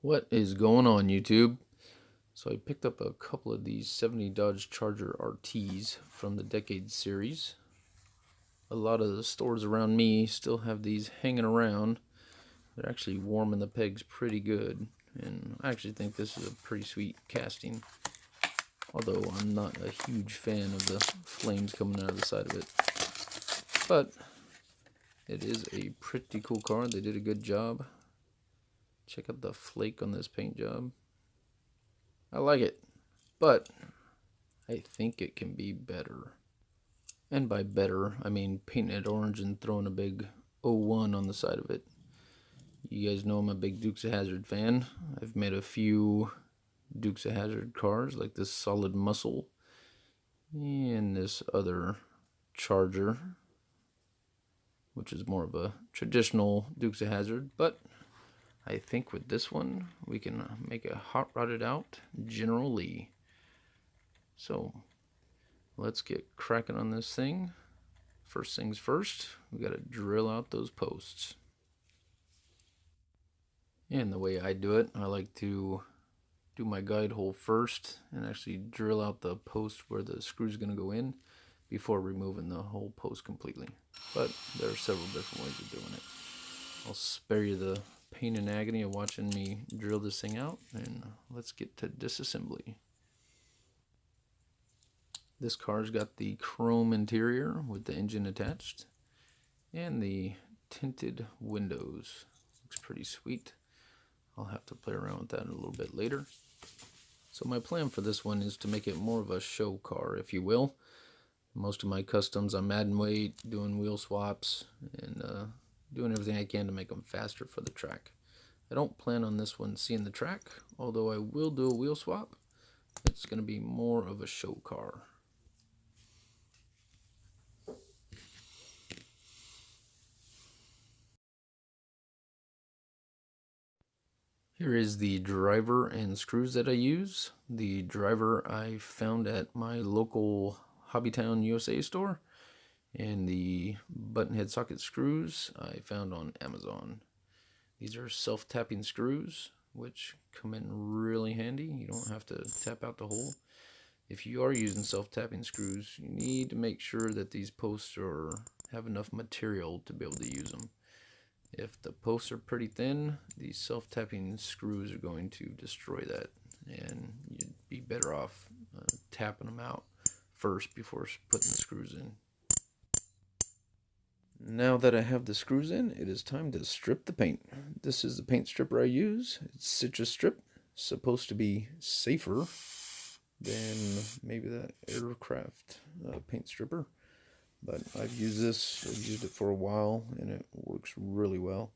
What is going on, YouTube? So I picked up a couple of these 70 Dodge Charger RTs from the Decades series. A lot of the stores around me still have these hanging around. They're actually warming the pegs pretty good, and I actually think this is a pretty sweet casting. Although I'm not a huge fan of the flames coming out of the side of it. But it is a pretty cool car. They did a good job. Check out the flake on this paint job. I like it, but I think it can be better. And by better, I mean painting it orange and throwing a big 01 on the side of it. You guys know I'm a big Dukes of Hazzard fan. I've made a few Dukes of Hazzard cars, like this Solid Muscle and this other Charger, which is more of a traditional Dukes of Hazzard, but I think with this one we can make a hot rodded out General Lee. So let's get cracking on this thing. First things first, we got to drill out those posts. And the way I do it, I like to do my guide hole first and actually drill out the post where the screw is going to go in before removing the whole post completely. But there are several different ways of doing it. I'll spare you the pain and agony of watching me drill this thing out, and let's get to disassembly. This car's got the chrome interior with the engine attached and the tinted windows. Looks pretty sweet. I'll have to play around with that a little bit later. So my plan for this one is to make it more of a show car, if you will. Most of my customs, I'm adding weight, doing wheel swaps, and doing everything I can to make them faster for the track. I don't plan on this one seeing the track, although I will do a wheel swap. It's going to be more of a show car. Here is the driver and screws that I use. The driver I found at my local Hobbytown USA store, and the button head socket screws I found on Amazon. These are self-tapping screws, which come in really handy. You don't have to tap out the hole. If you are using self-tapping screws, you need to make sure that these posts have enough material to be able to use them. If the posts are pretty thin, these self-tapping screws are going to destroy that, and you'd be better off tapping them out first before putting the screws in. Now that I have the screws in, it is time to strip the paint. This is the paint stripper I use. It's Citrus Strip. Supposed to be safer than maybe that aircraft paint stripper. But I've used it for a while, and it works really well.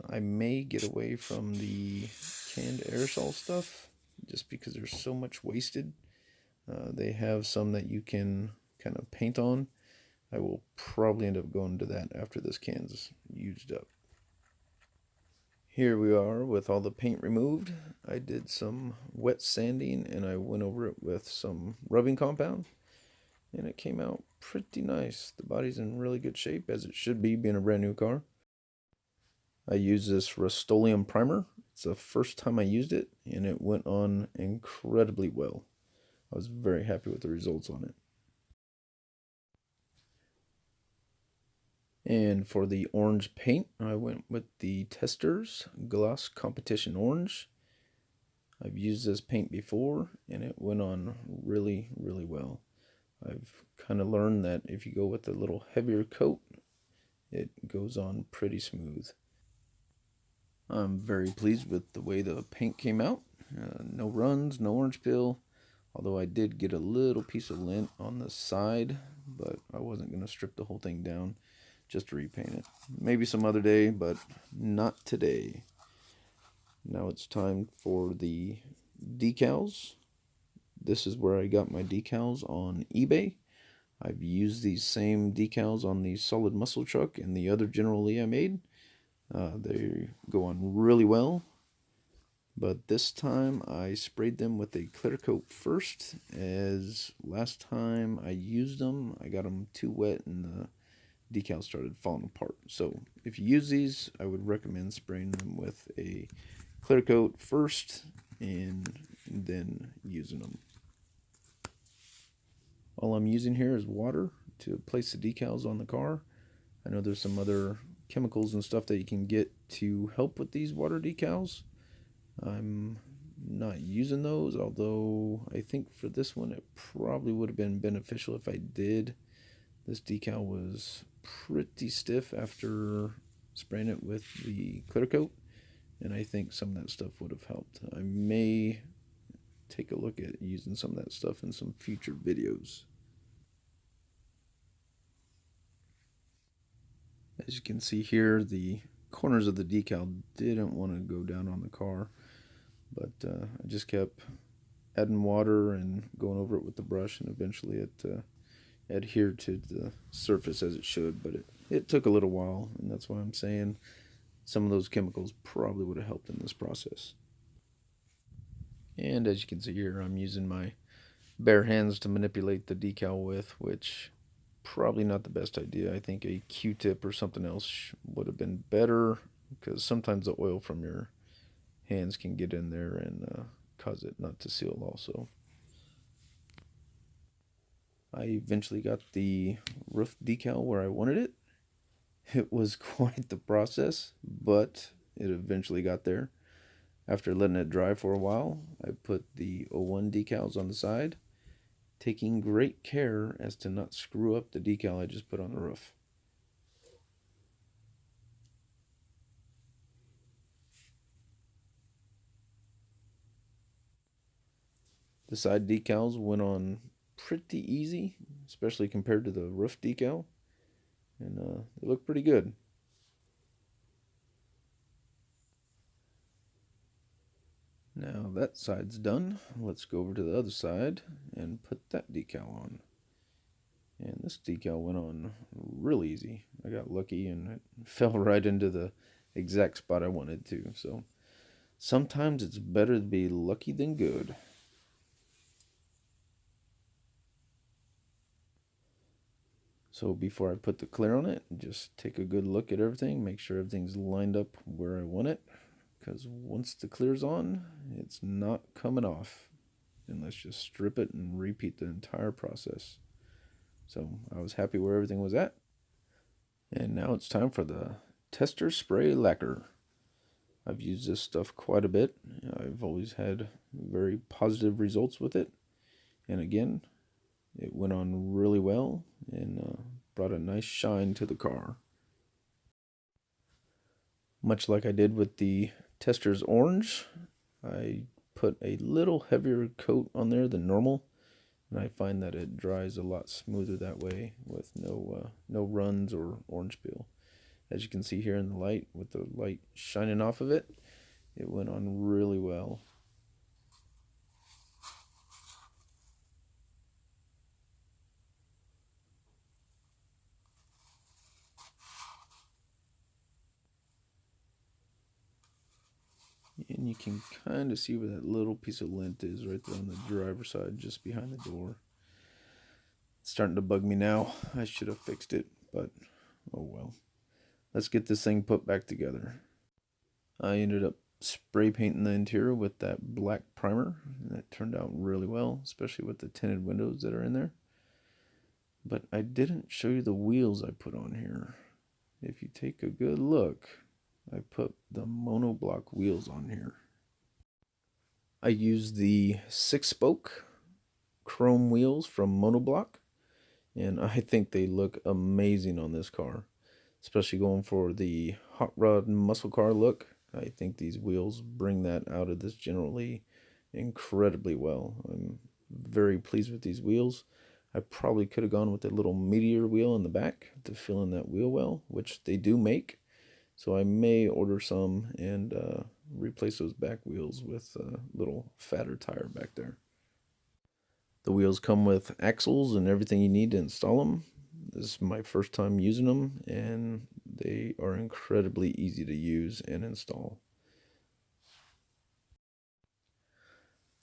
I may get away from the canned aerosol stuff just because there's so much wasted. They have some that you can kind of paint on. I will probably end up going to that after this can's used up. Here we are with all the paint removed. I did some wet sanding and I went over it with some rubbing compound, and it came out pretty nice. The body's in really good shape, as it should be, being a brand new car. I used this Rust-Oleum primer. It's the first time I used it, and it went on incredibly well. I was very happy with the results on it. And for the orange paint, I went with the Testors Gloss Competition Orange. I've used this paint before, and it went on really, really well. I've kind of learned that if you go with a little heavier coat, it goes on pretty smooth. I'm very pleased with the way the paint came out. No runs, no orange peel, although I did get a little piece of lint on the side, but I wasn't going to strip the whole thing down just to repaint it. Maybe some other day, but not today. Now it's time for the decals. This is where I got my decals on eBay. I've used these same decals on the Solid Muscle truck and the other General Lee I made. They go on really well, but this time I sprayed them with a clear coat first, as last time I used them I got them too wet and the decals started falling apart. So if you use these, I would recommend spraying them with a clear coat first and then using them. All I'm using here is water to place the decals on the car. I know there's some other chemicals and stuff that you can get to help with these water decals. I'm not using those, although I think for this one it probably would have been beneficial if I did. This decal was pretty stiff after spraying it with the clear coat, and I think some of that stuff would have helped. I may take a look at using some of that stuff in some future videos. As you can see here, the corners of the decal didn't want to go down on the car, but I just kept adding water and going over it with the brush, and eventually it adhered to the surface as it should, but it took a little while, and that's why I'm saying some of those chemicals probably would have helped in this process. And as you can see here, I'm using my bare hands to manipulate the decal with, which probably not the best idea. I think a Q-tip or something else would have been better, because sometimes the oil from your hands can get in there and cause it not to seal also. I eventually got the roof decal where I wanted it. It was quite the process, but it eventually got there. After letting it dry for a while, I put the 01 decals on the side, taking great care as to not screw up the decal I just put on the roof. The side decals went on pretty easy, especially compared to the roof decal, and they look pretty good. Now that side's done, let's go over to the other side and put that decal on. And this decal went on real easy. I got lucky and it fell right into the exact spot I wanted to. So sometimes it's better to be lucky than good. So before I put the clear on it, just take a good look at everything, make sure everything's lined up where I want it, because once the clear's on, it's not coming off. And let's just strip it and repeat the entire process. So I was happy where everything was at. And now it's time for the tester spray lacquer. I've used this stuff quite a bit. I've always had very positive results with it. And again, it went on really well and brought a nice shine to the car. Much like I did with the Tester's Orange, I put a little heavier coat on there than normal, and I find that it dries a lot smoother that way with no runs or orange peel. As you can see here in the light, with the light shining off of it, it went on really well. And you can kind of see where that little piece of lint is right there on the driver's side, just behind the door. It's starting to bug me now. I should have fixed it, but oh well. Let's get this thing put back together. I ended up spray painting the interior with that black primer, and that turned out really well, especially with the tinted windows that are in there. But I didn't show you the wheels I put on here. If you take a good look, I put the monoblock wheels on here. I used the 6-spoke chrome wheels from Monoblock, and I think they look amazing on this car, especially going for the hot rod muscle car look. I think these wheels bring that out of this generally incredibly well. I'm very pleased with these wheels. I probably could have gone with a little meteor wheel in the back to fill in that wheel well, which they do make. So I may order some and replace those back wheels with a little fatter tire back there. The wheels come with axles and everything you need to install them. This is my first time using them, and they are incredibly easy to use and install.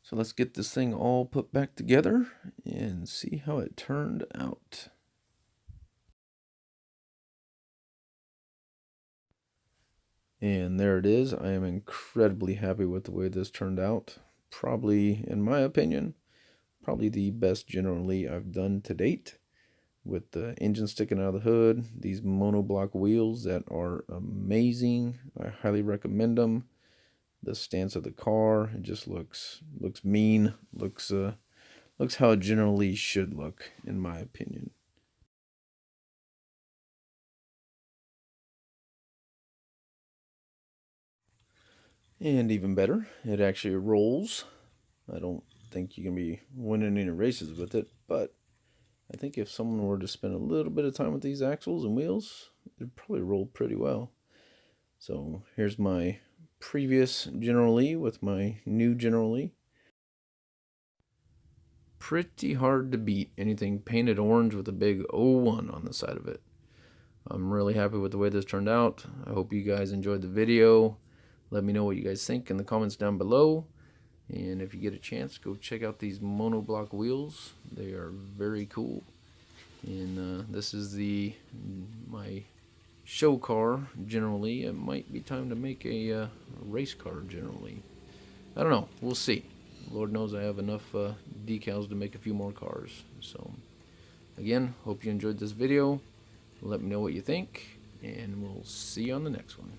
So let's get this thing all put back together and see how it turned out. And there it is. I am incredibly happy with the way this turned out. Probably, in my opinion, probably the best generally I've done to date. With the engine sticking out of the hood, these monoblock wheels that are amazing. I highly recommend them. The stance of the car, it just looks mean. Looks how it generally should look, in my opinion. And even better, it actually rolls. I don't think you can be winning any races with it, but I think if someone were to spend a little bit of time with these axles and wheels, it'd probably roll pretty well. So here's my previous General Lee with my new General Lee. Pretty hard to beat anything painted orange with a big 01 on the side of it. I'm really happy with the way this turned out. I hope you guys enjoyed the video. Let me know what you guys think in the comments down below. And if you get a chance, go check out these monoblock wheels. They are very cool. And this is my show car generally. It might be time to make a race car generally. I don't know. We'll see. Lord knows I have enough decals to make a few more cars. So again, hope you enjoyed this video. Let me know what you think, and we'll see you on the next one.